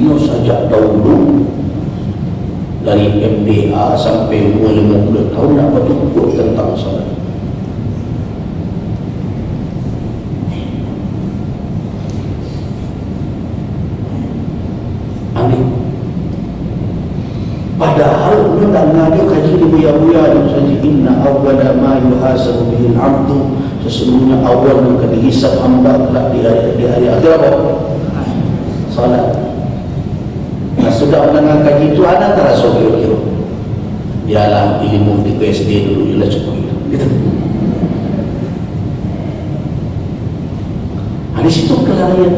semua sajak dahulu dari MDA sampai umur 50 tahun nak bertukuk tentang salat. Aneh. Padahal kita ngaji kaji di buya-buya itu saja, inna awwala ma yuhasabu bihil abdu, sesungguhnya awal yang akan dihisab hamba kelak di hari akhir apa? Salat. Nah, sudah mendengar kaji itu anak terasa kira-kira dialah ilmu di PSD dulu ialah cukup gitu. Di situ kelalaian.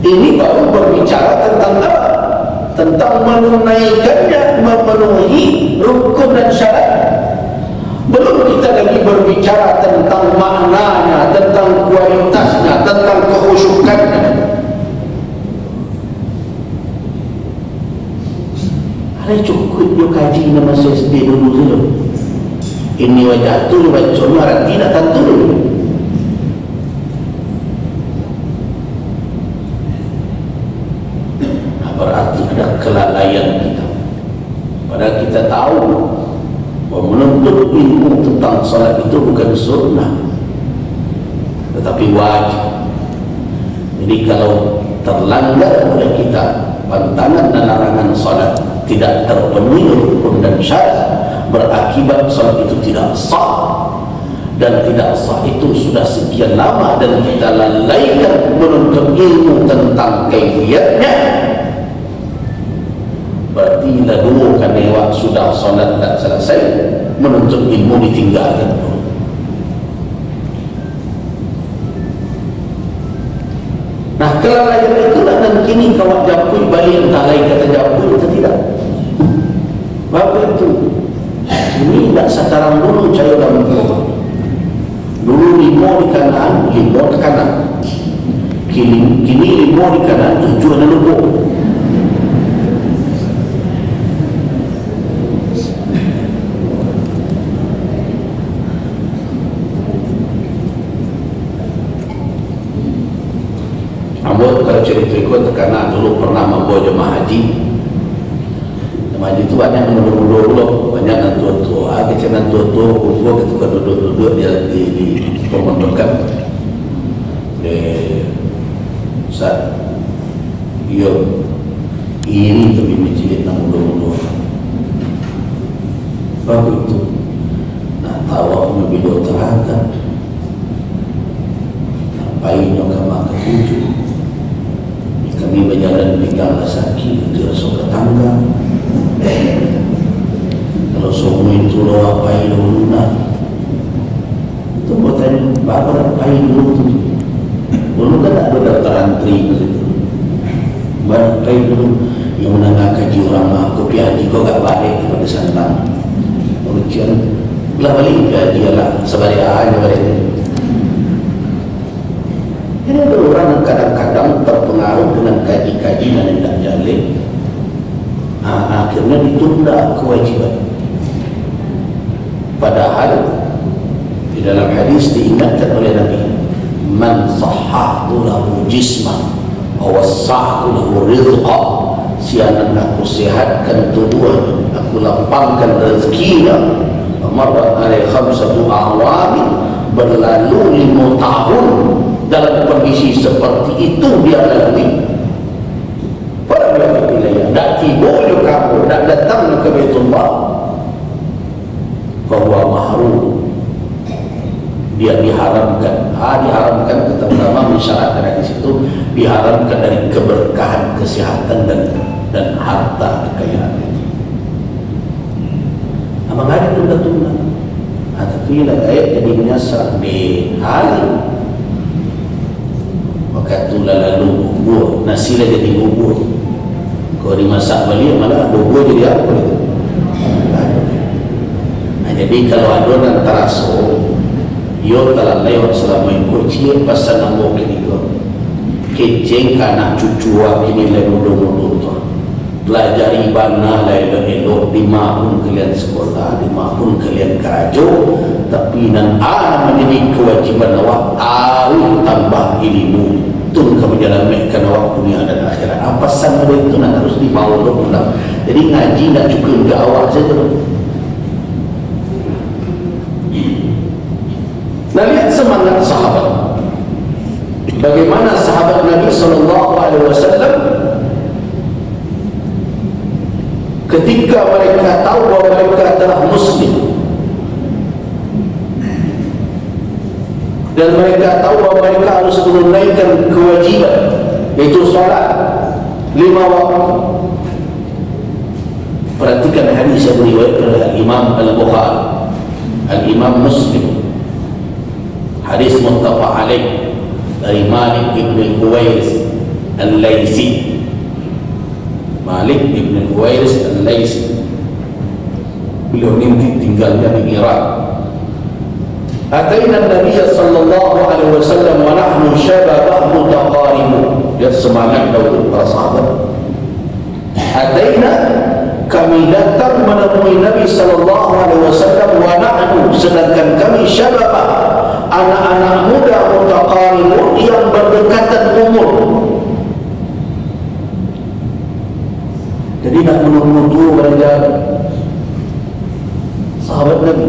Ini baru berbicara tentang apa? Tentang menunaikannya, memenuhi rukun dan syarat. Belum kita lagi berbicara tentang maknanya, tentang kualitasnya, tentang kehusukannya. Ada cukup dia kaji nama SD dulu dulu. Ini wajah tu, wajah orang tidak tentu dulu. Berarti ada kelalaian kita. Padahal kita tahu bahawa menuntut ilmu tentang salat itu bukan sunnah, tetapi wajib. Jadi kalau terlanggar oleh kita pantangan dan larangan salat, tidak terpenuhi rukun dan syarat, berakibat salat itu tidak sah. Dan tidak sah itu sudah sekian lama dan kita lalaikan menuntut ilmu tentang kaifiatnya. Berarti lalu kan lewat sudah solat tak selesai, menuntut ilmu ditinggalkan. Nah, kelalaian itulah dan kini kawat japui balik entah lain kata japui atau tidak. Bapak itu ini tak sekarang dulu cahaya dalam dulu 5 di kanan, 5 ke kanan, kini 5 di kanan, 7 ada lubuk. Kalau cerita ikut karena dulu pernah membawa jemaah haji. Jemaah haji itu banyak muda-muda dulu, banyak yang tua-tua. Kecil tua-tua, kumpul ketika duduk-duduk dia di pemondokan. Ustaz, iya, ini lebih menjilid yang muda-muda. Bapak itu, nah tawafnya bila terangkan, nampaknya kama ketujuh. Kami berjalan pegang sakit, dia rasa ke tangga. Kalau semua itu lo apai dulu nak, itu buatan bapak apai dulu tu. Dulu kan ada daftar antri begitu. Bapak apai dulu yang menangah kaji orang kopi haji kau gak balik kepada santang. Ujian lah balik dia lah sebalik aja balik. Ini ada orang yang kadang-kadang terpengaruh dengan kaji-kaji dan tidak jalin, akhirnya ditunda kewajiban. Padahal di dalam hadis diingatkan oleh Nabi, man sahhatu lahu jisman wa wassa'tu lahu rizqa, siapa aku sehatkan tubuhnya, aku lapangkan rezekinya. Marrat alaihi khamsatu a'wam, berlalu 5 tahun dalam kondisi seperti itu dia lalui. Pada beberapa wilayah tak tiba kamu, tak datang ke Baitullah, bahwa mahrum dia diharamkan. Diharamkan kata ulama mensyaratkan di situ diharamkan dari keberkahan, kesehatan dan harta kekayaan itu. Abang ada tunda-tunda. Tapi ayat jadi menyasar di hal maka itulah lalu bubur, nasi lah jadi bubur. Kalau dimasak balik malah bubur jadi apa itu? Nah, jadi kalau adonan teraso, yo telah lewat selama itu cie pasal nambah kini ko. Keceng anak cucu kini lagi muda-muda tu. Pelajari bana lah elok di mahun kalian sekolah, di mahun kalian kerajo, tapi nan menjadi kewajiban awak tahu tambah ilmu. betul kamu jalankan awak dunia dan akhirat. Apa pesan itu nak harus dibawa pulang. Jadi ngaji nak cukup ke awak saja. Nah, lihat semangat sahabat. Bagaimana sahabat Nabi SAW ketika mereka tahu bahawa mereka adalah Muslim, dan mereka tahu bahawa mereka harus menunaikan kewajiban, yaitu solat 5 waktu. Perhatikan hadis yang diriwayatkan oleh Imam Al-Bukhari, Al-Imam Muslim, hadis muttafaq alaih dari Malik ibn Al-Huwairis Al-Laisi. Malik ibn Al-Huwairis Al-Laisi, beliau ini tinggalnya di Irak. Ataina Nabi sallallahu alaihi wasallam wa nahnu syababah mutaqaribun. Dia semangat dahulu para sahabat. Ataina, kami datang menemui Nabi sallallahu alaihi wasallam wa nahnu, sedangkan kami syababah, anak-anak muda mutaqaribun yang berdekatan umur. Jadi nak menunggu tua mereka sahabat Nabi.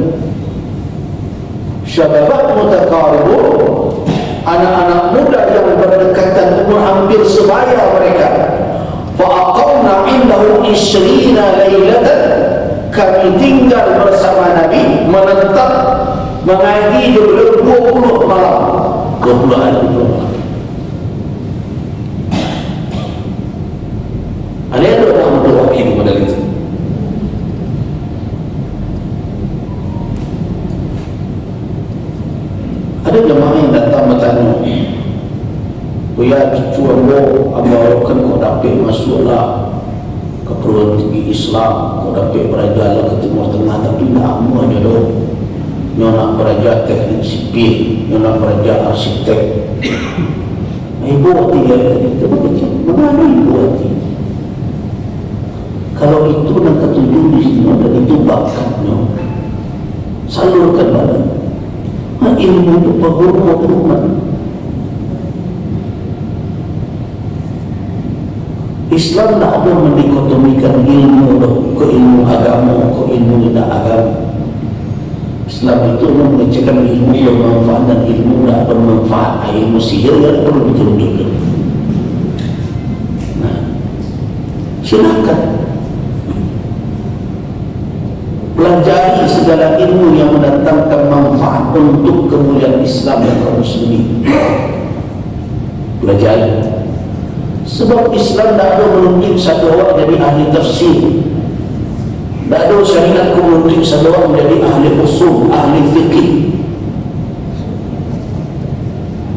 Syababah mutaqaribun, anak-anak muda yang berdekatan umur hampir sebaya mereka. Fa'aqamna indahu 20 lailatan, kami tinggal bersama Nabi, menetap mengaji di 20 malam, 20 hari 20 malam. Ada orang berwakil model itu. Ada jemaah yang datang bertanya, "Buya cucu ambo, ambo kan kau dapat masuklah ke perguruan tinggi Islam, kau dapat belajar ke Timur Tengah, tapi nak ambo aja doh. Nyo nak belajar teknik sipil, nyo nak belajar arsitek." Ibu hati dia kata, "Mana ibu hati? Kalau itu nak ketujuh di sini dan itu bakatnya, salurkan badan. Ilmu itu pengorban. Islam tak ada mendikotomikan ilmu ke ilmu agama, ke ilmu tidak agama. Islam itu mengecekkan ilmu bermanfaat dan ilmu tidak bermanfaat. Ilmu sihir yang perlu dituntutkan. Nah, silakan pelajari segala ilmu yang mendatangkan manfaat untuk kemuliaan Islam dan kaum muslimin. Pelajari. Sebab Islam tidak ada menuntut satu orang jadi ahli tafsir, tidak ada syariat menuntut satu orang menjadi ahli usul, ahli fikih.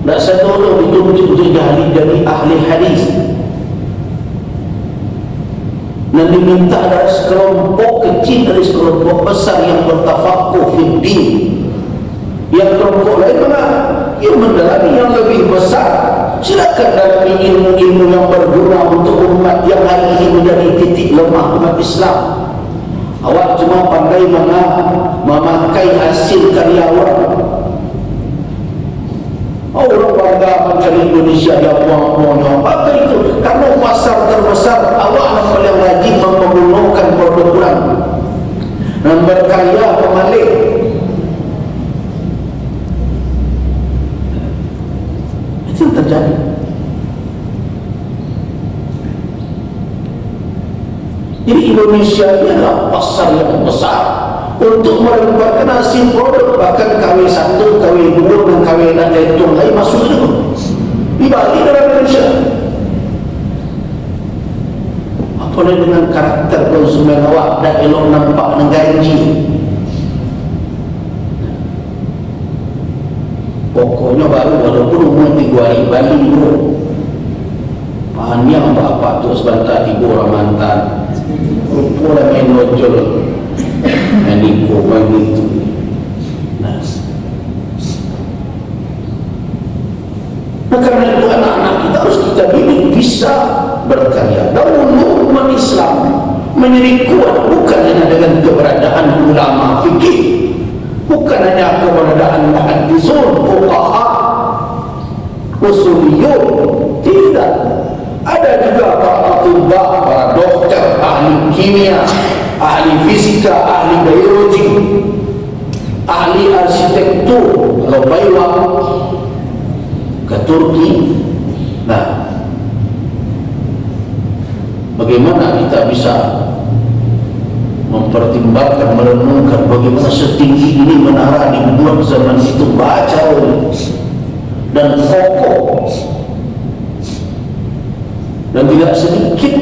Tidak satu orang dituntut jadi ahli hadis. Dan diminta dari sekelompok kecil, dari sekelompok besar yang bertafakuh fi din. Yang kelompok lain mana? Yang mendalami yang lebih besar. Silakan dalami ilmu-ilmu yang berguna untuk umat yang hari ini menjadi titik lemah umat Islam. Awak cuma pandai memakai hasil karya orang. Orang bangga macam Indonesia yang buang-buangnya. Apa itu? Karena pasar terbesar, awak yang paling rajin mempergunakan produk orang dan berkarya pemalik. Itu yang terjadi. Jadi Indonesia ini adalah pasar yang besar untuk merupakan hasil produk. Bahkan KW1, KW2 dan KW6 itu lain masuk itu dibalik dalam Indonesia. Apalagi dengan karakter konsumen awak dan elok nampak dengan gaji. Pokoknya baru walaupun umur 3 hari Bali itu panjang apa tu sebentar 3 orang mantan rupa main ojol main ikut main itu. Nah, karena itu anak-anak kita harus kita didik bisa berkarya. Dahulu umat Islam menjadi kuat bukan hanya dengan keberadaan ulama fikih, bukan hanya keberadaan muhaddisun, fuqaha, usuliyun. Tidak. Ada juga para atibah, para dokter, ahli kimia, ahli fisika, ahli biologi, ahli arsitektur. Kalau Baywang ke Turki, nah, bagaimana kita bisa mempertimbangkan, merenungkan bagaimana setinggi ini menara dibuat zaman itu, baca dan kokoh, dan tidak sedikit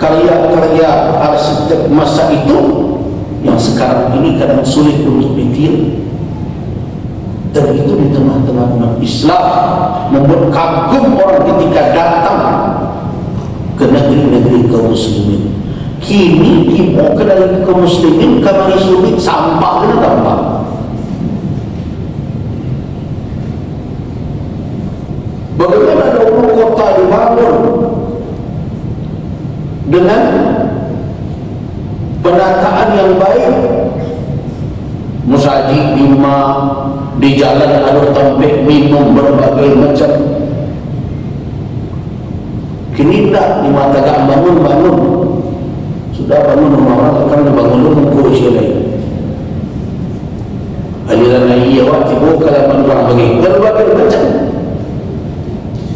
karya-karya arsitek masa itu yang sekarang ini kadang sulit untuk ditiru. Dan itu di tengah-tengah umat Islam, membuat kagum orang ketika datang ke negeri-negeri kaum muslimin. Kini dibawa ke dalam kaum muslimin kamar sulit sampah dan tambah. Bagaimana dahulu kota dibangun dengan penataan yang baik, musaji bima, di jalan ada tempat minum berbagai macam. Kini tidak, di mata gak bangun sudah bangun rumah orang akan bangun rumah lain aliran lagi ya waktu kalau orang bagi berbagai macam.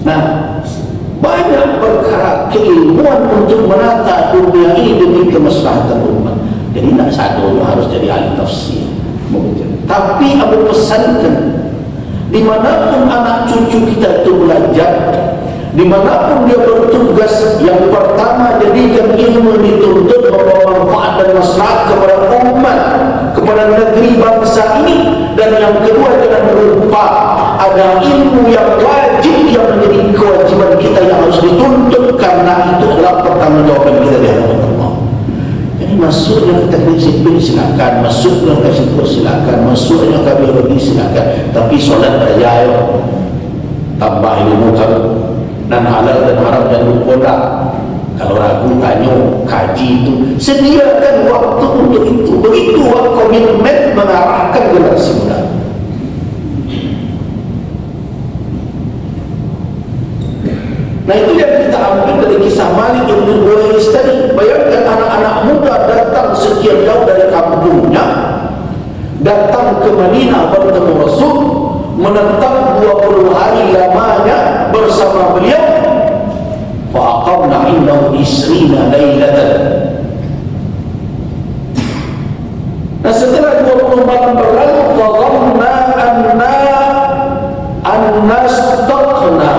Nah, banyak perkara keilmuan untuk menata dunia ini demi kemaslahatan umat. Jadi tidak satu harus jadi ahli tafsir. Tapi Abu pesankan, dimanapun anak cucu kita itu belajar, dimanapun dia bertugas, yang pertama jadikan ilmu dituntut membawa manfaat dan maslahat kepada umat, kepada negeri bangsa ini. Dan yang kedua, jangan lupa ada ilmu yang wajib yang menjadi kewajiban kita yang harus dituntut, karena itu adalah pertanggungjawaban kita di hadapan Allah. Jadi masuknya ke teknik sipil silakan, masuknya ke situ silakan, masuknya ke biologi silakan, tapi solat aja ayo tambah ilmu kamu, dan halal dan haram dan lupa. Kalau ragu tanya, kaji itu, sediakan waktu untuk itu. Begitu komitmen mengarahkan generasi muda. Nah, itu yang kita ambil dari kisah Malik bin Huwairis tadi. Bayangkan anak-anak muda datang sekian jauh dari kampungnya, datang ke Madinah bertemu Rasul, menentang 20 hari lamanya bersama beliau. Fa'aqamna indahu isrina laylatan. Nah, setelah 20 malam berlalu, fadhanna anna staqna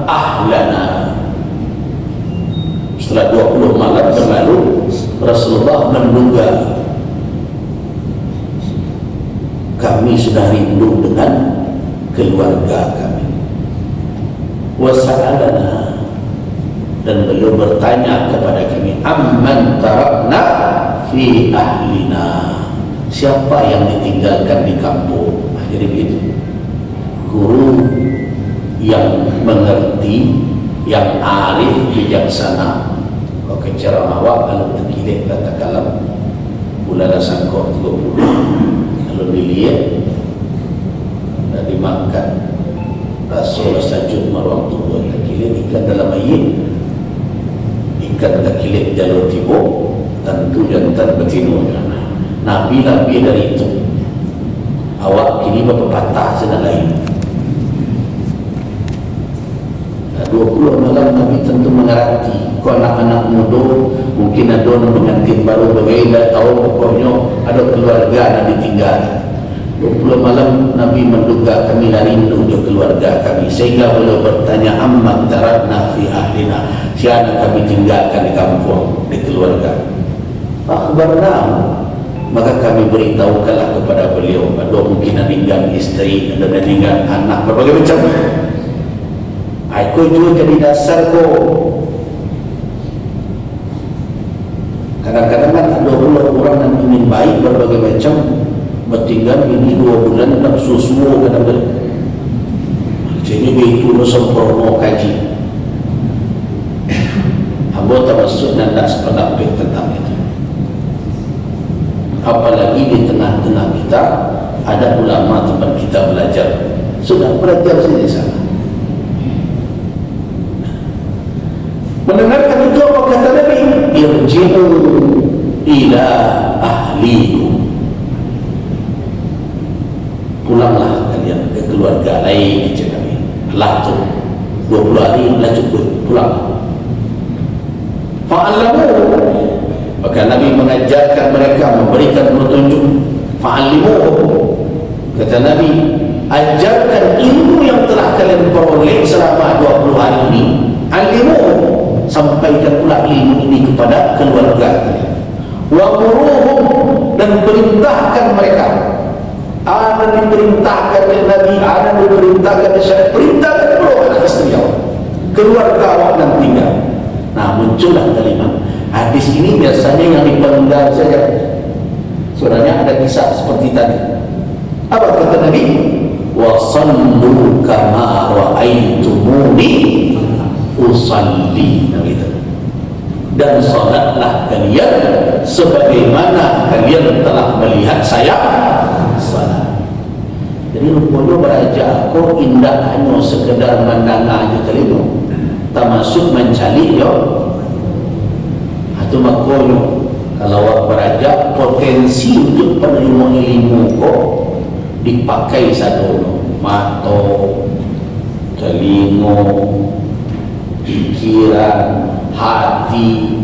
ahlana. Setelah 20 malam berlalu, Rasulullah menduga kami sudah rindu dengan keluarga kami. Wasa'alana, dan beliau bertanya kepada kami, amman tarakna fi ahlina, siapa yang ditinggalkan di kampung. Jadi begitu, guru yang mengerti, yang arif, bijaksana. Kalau ceramah awak kalau terkilik kata kalam ulala sangkot 30, kalau dilihat dan dimakan Rasul sajud maruang tubuh terkilik ikan dalam air, ikan terkilik jalur timur, tentu jantan betina. Nabi-nabi dari itu awak kini berpatah sedang lain. 20 malam Nabi tentu mengerti. Kau anak-anak muda mungkin ada pengantin baru bagai tidak tahu, pokoknya ada keluarga yang ditinggal. 20 malam Nabi menduga kami rindu ke keluarga kami, sehingga beliau bertanya, amman tarakna fi ahlina, siapa kami tinggalkan di kampung, di keluarga. Akhbarna, maka kami beritahukanlah kepada beliau, ada mungkin meninggal istri, ada meninggal anak, berbagai macam. Aku juga jadi dasar kok. Kadang-kadang kan ada orang yang ingin baik berbagai macam, bertinggal ini 2 bulan tak susu kadang-kadang. Jadi begitu lo sempurna kaji. Anggota masuk dan tak sependapat tentang itu. Apalagi di tengah-tengah kita ada ulama tempat kita belajar. sudah belajar di sana. Mendengarkan itu apa kata Nabi? Irji'u ila ahlikum, pulanglah kalian ke keluarga lain, kata Nabi. Allah tu 20 hari lah cukup, pulang. Fa'allamu, maka Nabi mengajarkan mereka, memberikan petunjuk. Fa'allimu, kata Nabi, ajarkan ilmu yang telah kalian peroleh selama 20 hari ini. Alimu, sampaikan pula ilmu ini kepada keluarga kalian. Wa'muruhum, dan perintahkan mereka. Ada diperintahkan oleh Nabi, ada diperintahkan oleh syariat, perintahkan pula anak istri awak, keluarga awak dan tinggal. Nah, muncullah kalimat. Hadis ini biasanya yang dipenggal saja. Sebenarnya ada kisah seperti tadi. Apa kata Nabi? Wa sallu kama ra'aitumuni usalli. Nabi itu. Dan salatlah kalian sebagaimana kalian telah melihat saya salat. Jadi rupanya beraja kok indah hanya sekedar mandang aja terima, termasuk mencari yo. Atau makanya kalau awak beraja, potensi untuk penerima ilmu kok dipakai satu mata, telinga, pikiran, hati,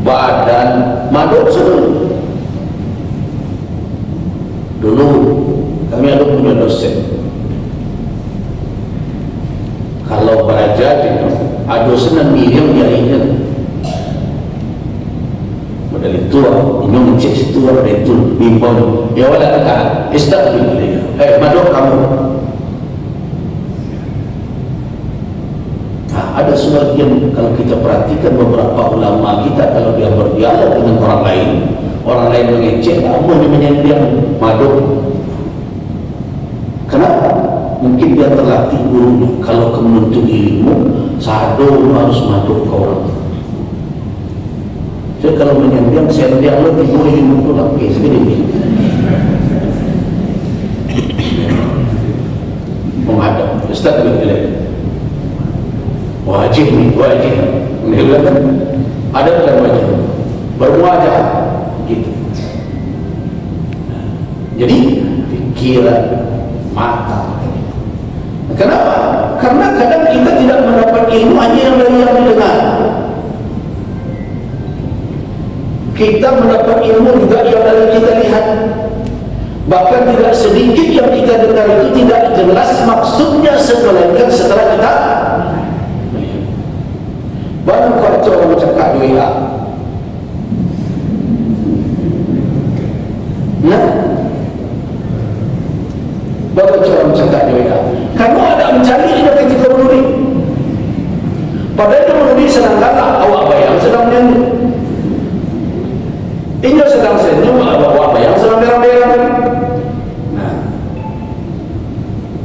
badan, maduk seluruh. Dulu kami ada punya dosen, kalau belajar itu ada dosen Miriam dia ingat modal itu ini mencek situ ada itu bimbang ya wala tak istiqbil dia maduk kamu. Ada sebagian, kalau kita perhatikan beberapa ulama kita, kalau dia berdialog dengan orang lain mengecek, Allah dia menyediakan madu. Kenapa? Mungkin dia terlatih gurunya, kalau menuntut ilmu sado harus madu ke orang. Jadi kalau menyediakan, saya dialog ibu ilmu itu lagi segini menghadap Ustaz bin Bilal wajib menghilangkan ada dalam wajah berwajah gitu. Jadi pikiran, mata. Kenapa? Karena kadang kita tidak mendapat ilmu hanya yang dari yang didengar. Kita mendapat ilmu juga yang dari kita lihat. Bahkan tidak sedikit yang kita dengar itu tidak jelas maksudnya melainkan setelah kita baru kau orang cakap doa. Nah, baru orang cakap doa. Kamu ada mencari ini ketika menulis. Padahal menulis sedang galak, awak bayang sedang menyanyi. Ini sedang senyum, awak bayang sedang berang-berang. Nah,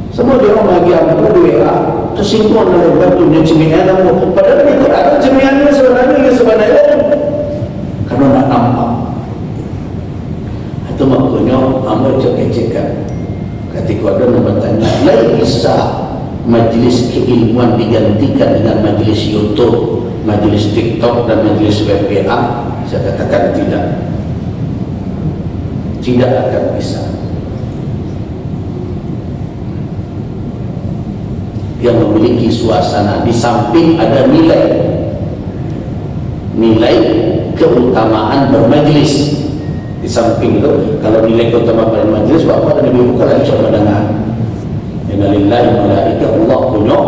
semua dia orang bahagia doa. Tersinggung dalam batunya cemian kamu. Padahal ikut ada cemiannya sebenarnya karena tak nampak. Itu makanya amal cek-cekan. Ketika ada yang bertanya, lain bisa majlis keilmuan digantikan dengan majlis YouTube, majlis TikTok dan majlis WPA? Saya katakan tidak. Tidak akan bisa. Yang memiliki suasana, di samping ada nilai keutamaan bermajlis. Di samping itu, kalau nilai keutamaan bermajlis, bapak dan ibu bukan cuma mendengar. Innalillahi malaika, Allah punya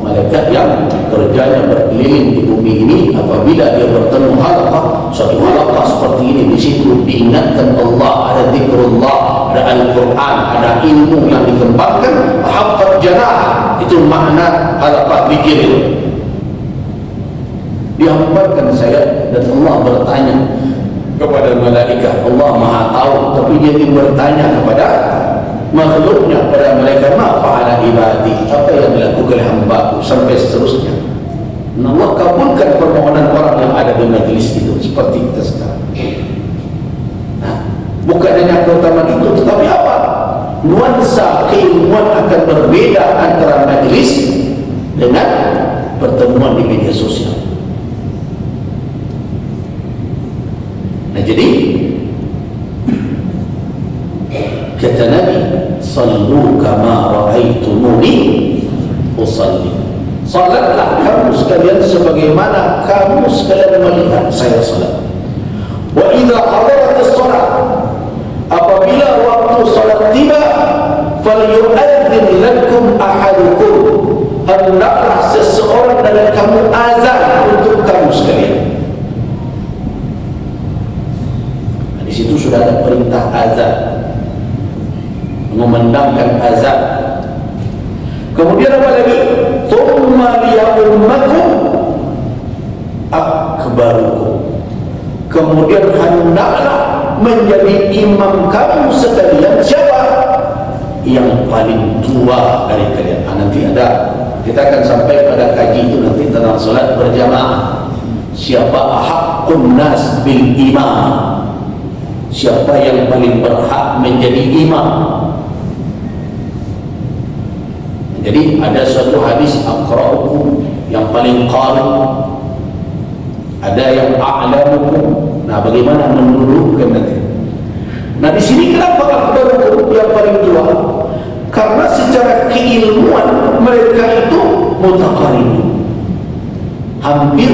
malaikat yang kerjanya berkeliling di bumi ini. Apabila dia bertemu halaqah, suatu halaqah seperti ini, di situ diingatkan Allah, ada zikrullah, ada Al-Quran, ada ilmu yang dikembangkan, hafad janah. Itu makna halaqah zikir itu. Dihamparkan saya dan Allah bertanya kepada malaikat. Allah Maha tahu, tapi dia ingin bertanya kepada makhluknya, pada malaikat, ma fa'ala ibadi, apa yang dilakukan hamba-Ku, sampai seterusnya. Allah kabulkan permohonan orang yang ada di majlis itu, seperti kita sekarang. Nah, bukan hanya keutamaan itu, tetapi apa? 20 nuansa keilmuan akan berbeda antara majlis dengan pertemuan di media sosial. Nah, jadi kata Nabi, sallu kama ra'aitumuni usalli, salatlah kamu sekalian sebagaimana kamu sekalian melihat saya salat. Wa idza hadaratis salat, apabila waktu salat tiba, falyu'adzin lakum ahadukum, hendaklah seseorang dari kamu azan untuk kamu sekalian. Nah, di situ sudah ada perintah azan, mengumandangkan azan. Kemudian apa lagi? Thumma liya'ummakum akbarukum, kemudian hendaklah menjadi imam kamu sekalian siapa? Yang paling tua dari kalian. Nanti ada, kita akan sampai pada kaji itu nanti tentang salat berjamaah. Siapa haqqun nas bil imam, siapa yang paling berhak menjadi imam. Jadi ada suatu hadis, aqra'ukum, yang paling qari, ada yang a'lamukum. Nah, bagaimana mendudukkan nanti? Nah, di sini kenapa akbarukum yang paling tua? Karena secara keilmuan mereka itu mutaqaribun, hampir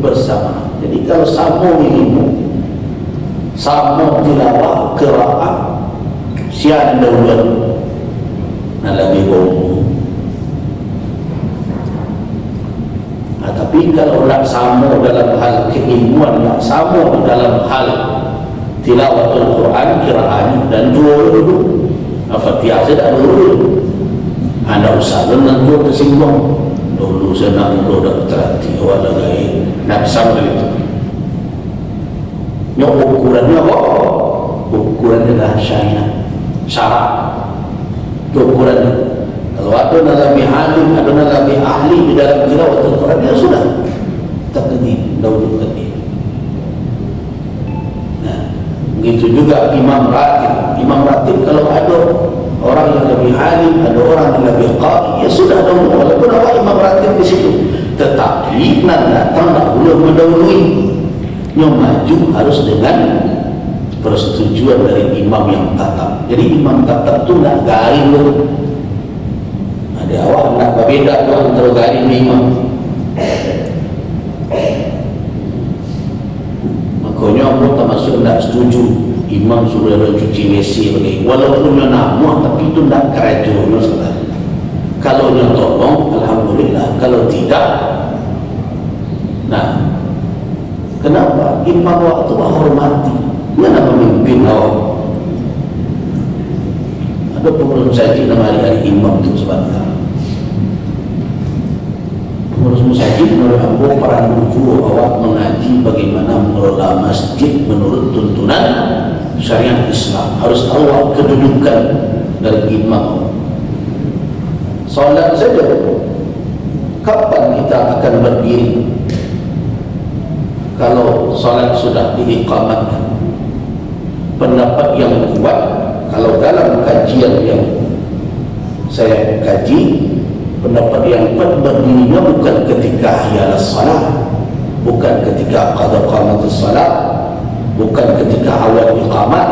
bersama. Jadi kalau sama ilmu, sama tilawah, qiraat, siapa dahuluan? Nah, lebih umum. Nah, tapi kalau nak sama dalam hal keilmuan, nak sama dalam hal tilawatul Quran, kiraannya, dan dulu Al-Fatihah saya tak dulu. Anda usah dan dulu tersinggung. Dulu saya nak dulu dah terhati awal lagi nak sama itu. Yang ukurannya apa? Ukurannya adalah syariat, syarat. Ukurannya. Kalau ada lebih alim, ada lebih ahli di dalam tilawatul Quran, ya sudah. Takdir, dahulu takdir. Begitu juga imam ratib. Imam ratib kalau ada orang yang lebih alim, ada orang yang lebih qari, ya sudah dahulu, walaupun ada imam ratib di situ. Tetapi nak datang tak boleh mendahului. Yang maju harus dengan persetujuan dari imam yang tatap. Jadi imam tatap tu nak garing tu. Ada awak nak berbeza tu antara garing dengan imam. Makanya aku termasuk tak setuju imam suruh ada cuci WC bagi, walaupun dia nama tapi itu tak kerajaan salah. Kalau dia tolong, alhamdulillah. Kalau tidak, nah, kenapa imam waktu hormati? Dia nak memimpin awak. Ada pengurus masjid nama hari-hari imam itu sebentar. Pengurus masjid menurut aku para guru awak mengaji bagaimana mengelola masjid menurut tuntunan syariat Islam. Harus tahu kedudukan dari imam. Salat saja, kapan kita akan berdiri? Kalau salat sudah diiqamatkan, pendapat yang kuat, kalau dalam kajian yang saya kaji, pendapat yang kuat berdirinya bukan ketika hiyalas salat, bukan ketika qada qamatus salat, bukan ketika awal iqamat,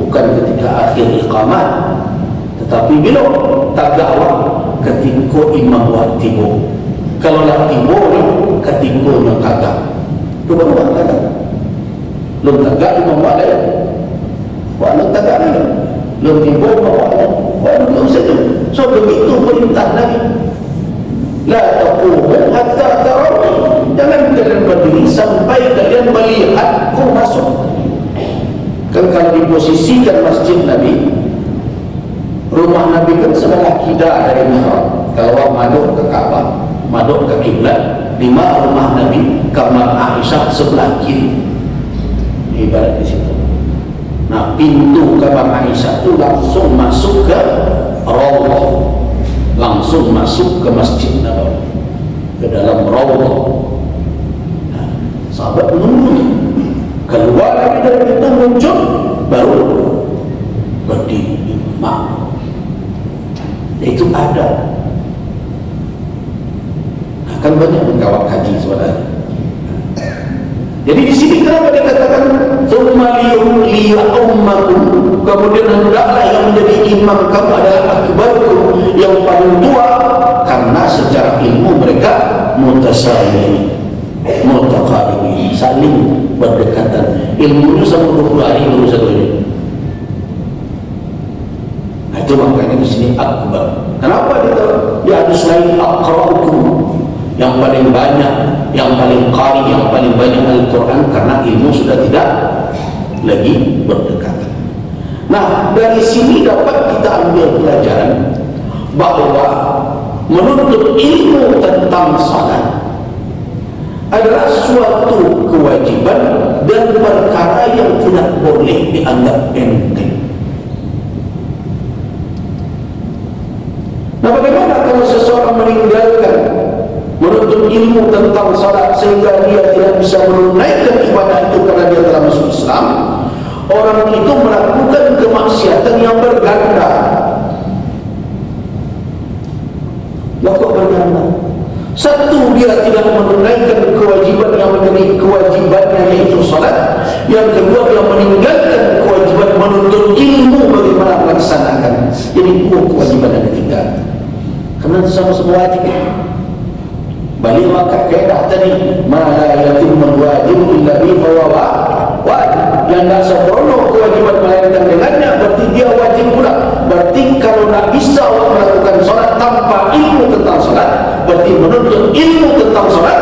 bukan ketika akhir iqamat, tetapi bila tagak awak ketika imam awak tiba. Kalau lah tiba ketika yang tagak, itu baru awak tagak. Belum tagak imam awak lain, awak belum tagak lain, belum tiba imam awak lain, awak duduk saja. So begitu perintah Nabi, la taqumu hatta tarawni, jangan kalian berdiri sampai kalian melihat ku masuk. Kan kalau diposisikan masjid Nabi, rumah Nabi kan sebelah kidal dari mihrab. Kalau orang maduk ke Ka'bah, maduk ke kiblat, lima rumah Nabi, kamar Aisyah sebelah kiri. Ibarat di situ. Nah, pintu kamar Aisyah itu langsung masuk ke Rawdah, langsung masuk ke Masjid Nabawi, ke dalam Rawdah. Nah, sahabat menunggu. Keluar Nabi dari pintu muncul, baru berdiri. Itu ada. Akan banyak mengkawal kaji saudara. Jadi di sini kenapa dikatakan tsumma liyummakum, kemudian hendaklah yang menjadi imam kamu adalah akbarukum, yang paling tua, karena secara ilmu mereka mutasawi, mutaqaribi, saling berdekatan. Ilmunya sama 20 hari baru satu ini. Nah itu makanya di sini akbar. Kenapa di hadis lain aqra'ukum, yang paling banyak, yang paling qari, yang paling banyak Al-Quran, karena ilmu sudah tidak lagi berdekatan. Nah dari sini dapat kita ambil pelajaran bahwa menuntut ilmu tentang salat adalah suatu kewajiban dan perkara yang tidak boleh dianggap enteng. Nah bagaimana kalau seseorang meninggalkan menuntut ilmu tentang salat sehingga dia tidak bisa menunaikan ibadah itu karena dia telah masuk Islam? Orang itu melakukan kemaksiatan yang berganda. Loh kok berganda? Satu, dia tidak menunaikan kewajiban yang menjadi kewajibannya, yaitu salat. Yang kedua, dia meninggalkan kewajiban menuntut ilmu bagaimana melaksanakan. Jadi dua kewajiban yang ketiga, karena sama-sama wajib. Balik maka kaedah tadi, ma la yatimul wajib illa bi fahuwa wajib. Yang tak sempurna kewajiban melainkan dengannya, berarti dia wajib pula. Berarti kalau tak bisa melakukan salat tanpa ilmu tentang salat, berarti menuntut ilmu tentang salat